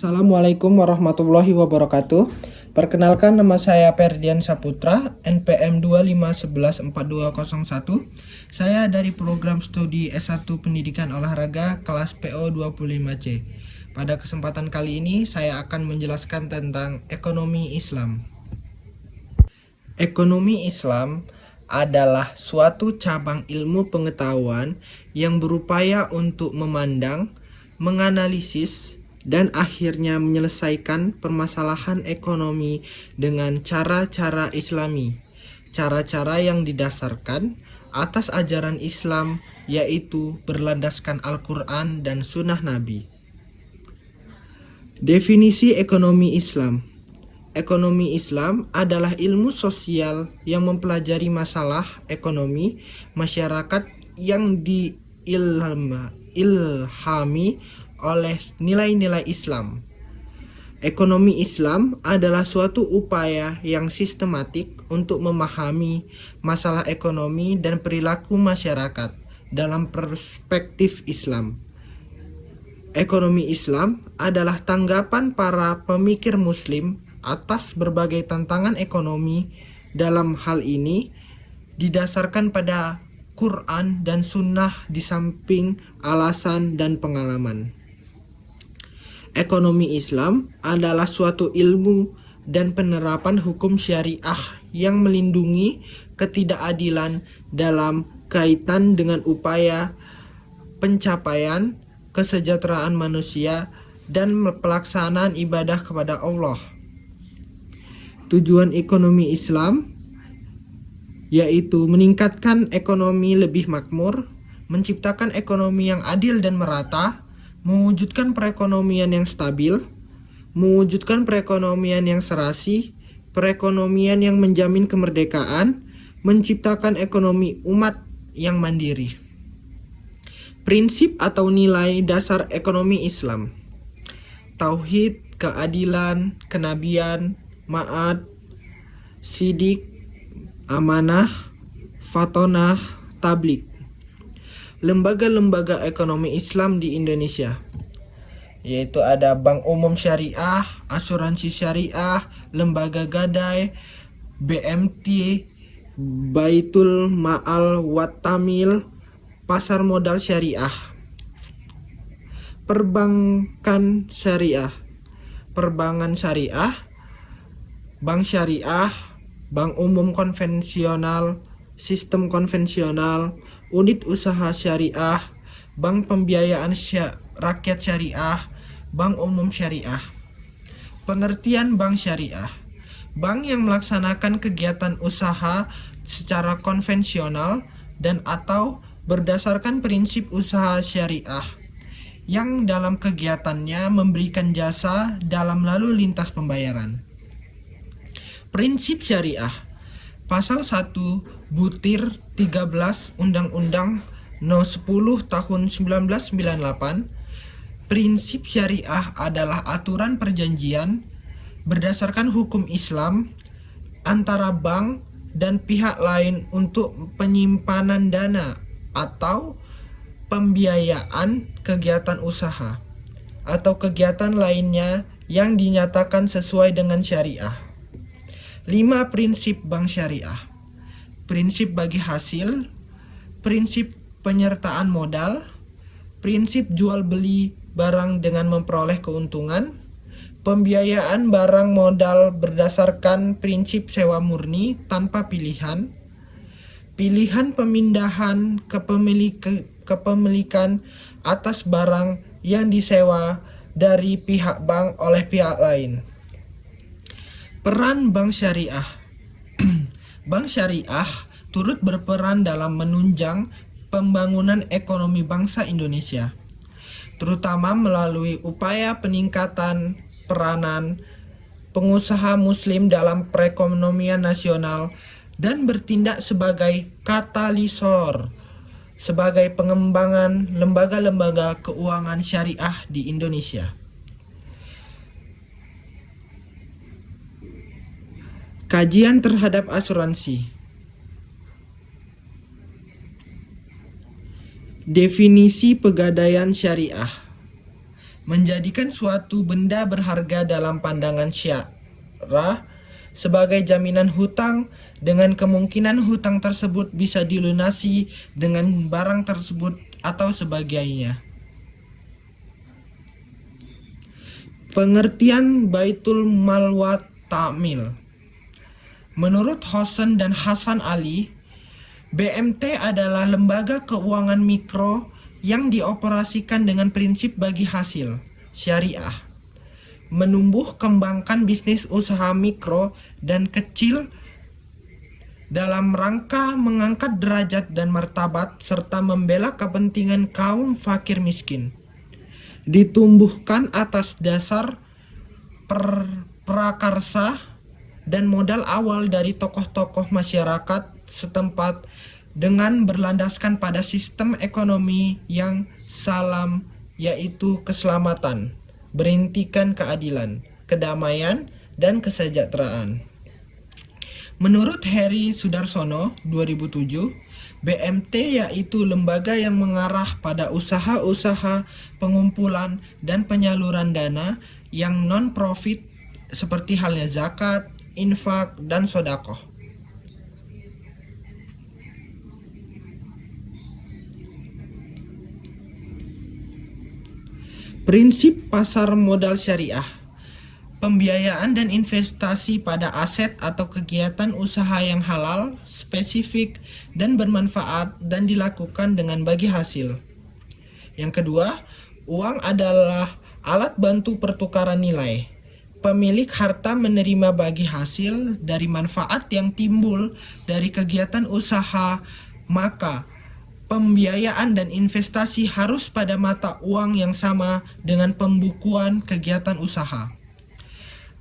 Assalamualaikum warahmatullahi wabarakatuh. Perkenalkan, nama saya Ferdian Saputra, NPM 251142001. Saya dari program studi S1 Pendidikan Olahraga kelas PO 25C. Pada kesempatan kali ini saya akan menjelaskan tentang ekonomi Islam. Ekonomi Islam adalah suatu cabang ilmu pengetahuan yang berupaya untuk memandang, menganalisis, dan akhirnya menyelesaikan permasalahan ekonomi dengan cara-cara Islami. Cara-cara yang didasarkan atas ajaran Islam, yaitu berlandaskan Al-Quran dan Sunnah Nabi. Definisi ekonomi Islam. Ekonomi Islam adalah ilmu sosial yang mempelajari masalah ekonomi masyarakat yang diilhami oleh nilai-nilai Islam. Ekonomi Islam adalah suatu upaya yang sistematik untuk memahami masalah ekonomi dan perilaku masyarakat dalam perspektif Islam. Ekonomi Islam adalah tanggapan para pemikir Muslim atas berbagai tantangan ekonomi. Dalam hal ini didasarkan pada Quran dan Sunnah di samping alasan dan pengalaman. Ekonomi Islam adalah suatu ilmu dan penerapan hukum syariah yang melindungi ketidakadilan dalam kaitan dengan upaya pencapaian kesejahteraan manusia dan pelaksanaan ibadah kepada Allah. Tujuan ekonomi Islam yaitu meningkatkan ekonomi lebih makmur, menciptakan ekonomi yang adil dan merata, mewujudkan perekonomian yang stabil, mewujudkan perekonomian yang serasi, perekonomian yang menjamin kemerdekaan, menciptakan ekonomi umat yang mandiri. Prinsip atau nilai dasar ekonomi Islam: tauhid, keadilan, kenabian, ma'ad, sidik, amanah, fatonah, tablik. Lembaga-lembaga ekonomi Islam di Indonesia, yaitu ada Bank Umum Syariah, Asuransi Syariah, Lembaga Gadai, BMT, Baitul Ma'al Wat Tamil, Pasar Modal Syariah, Perbankan Syariah, Bank Syariah, Bank Umum Konvensional, Sistem Konvensional, Unit Usaha Syariah, Bank Pembiayaan Rakyat Syariah, Bank Umum Syariah. Pengertian bank syariah: bank yang melaksanakan kegiatan usaha secara konvensional dan atau berdasarkan prinsip usaha syariah, yang dalam kegiatannya memberikan jasa dalam lalu lintas pembayaran. Prinsip syariah. Pasal 1 Butir 13 Undang-Undang No. 10 Tahun 1998. Prinsip syariah adalah aturan perjanjian berdasarkan hukum Islam antara bank dan pihak lain untuk penyimpanan dana atau pembiayaan kegiatan usaha atau kegiatan lainnya yang dinyatakan sesuai dengan syariah. 5 prinsip bank syariah. Prinsip bagi hasil, prinsip penyertaan modal, prinsip jual beli barang dengan memperoleh keuntungan, pembiayaan barang modal berdasarkan prinsip sewa murni tanpa pilihan, pilihan pemindahan kepemilikan atas barang yang disewa dari pihak bank oleh pihak lain. Peran bank syariah. Bank syariah turut berperan dalam menunjang pembangunan ekonomi bangsa Indonesia, terutama melalui upaya peningkatan peranan pengusaha muslim dalam perekonomian nasional dan bertindak sebagai katalisor sebagai pengembangan lembaga-lembaga keuangan syariah di Indonesia. Kajian terhadap asuransi. Definisi pegadaian syariah. menjadikan suatu benda berharga dalam pandangan syarah sebagai jaminan hutang dengan kemungkinan hutang tersebut bisa dilunasi dengan barang tersebut atau sebagainya. Pengertian Baitul Mal wa Ta'mil. Menurut Hosen dan Hasan Ali, BMT adalah lembaga keuangan mikro yang dioperasikan dengan prinsip bagi hasil syariah, menumbuh kembangkan bisnis usaha mikro dan kecil dalam rangka mengangkat derajat dan martabat serta membela kepentingan kaum fakir miskin. Ditumbuhkan atas dasar prakarsa dan modal awal dari tokoh-tokoh masyarakat setempat dengan berlandaskan pada sistem ekonomi yang salam, yaitu keselamatan, berintikan keadilan, kedamaian, dan kesejahteraan. Menurut Heri Sudarsono 2007, BMT yaitu lembaga yang mengarah pada usaha-usaha pengumpulan dan penyaluran dana yang non-profit seperti halnya zakat, infak, dan sedekah. Prinsip pasar modal syariah. Pembiayaan dan investasi pada aset atau kegiatan usaha yang halal, spesifik, dan bermanfaat dan dilakukan dengan bagi hasil. Yang kedua, uang adalah alat bantu pertukaran nilai. Pemilik harta menerima bagi hasil dari manfaat yang timbul dari kegiatan usaha, maka pembiayaan dan investasi harus pada mata uang yang sama dengan pembukuan kegiatan usaha.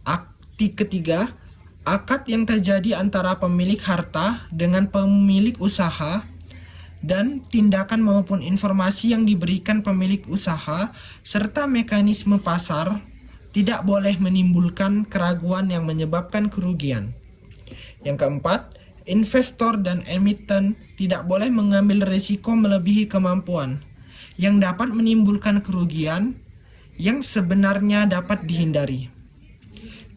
Arti ketiga, akad yang terjadi antara pemilik harta dengan pemilik usaha dan tindakan maupun informasi yang diberikan pemilik usaha serta mekanisme pasar tidak boleh menimbulkan keraguan yang menyebabkan kerugian. Yang keempat, investor dan emiten tidak boleh mengambil risiko melebihi kemampuan yang dapat menimbulkan kerugian yang sebenarnya dapat dihindari.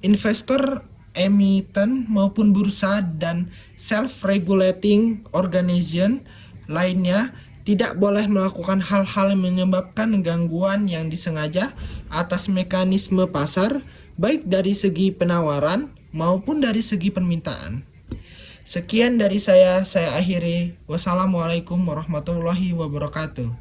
Investor, emiten maupun bursa dan self-regulating organization lainnya tidak boleh melakukan hal-hal yang menyebabkan gangguan yang disengaja atas mekanisme pasar, baik dari segi penawaran maupun dari segi permintaan. Sekian dari saya akhiri. Wassalamualaikum warahmatullahi wabarakatuh.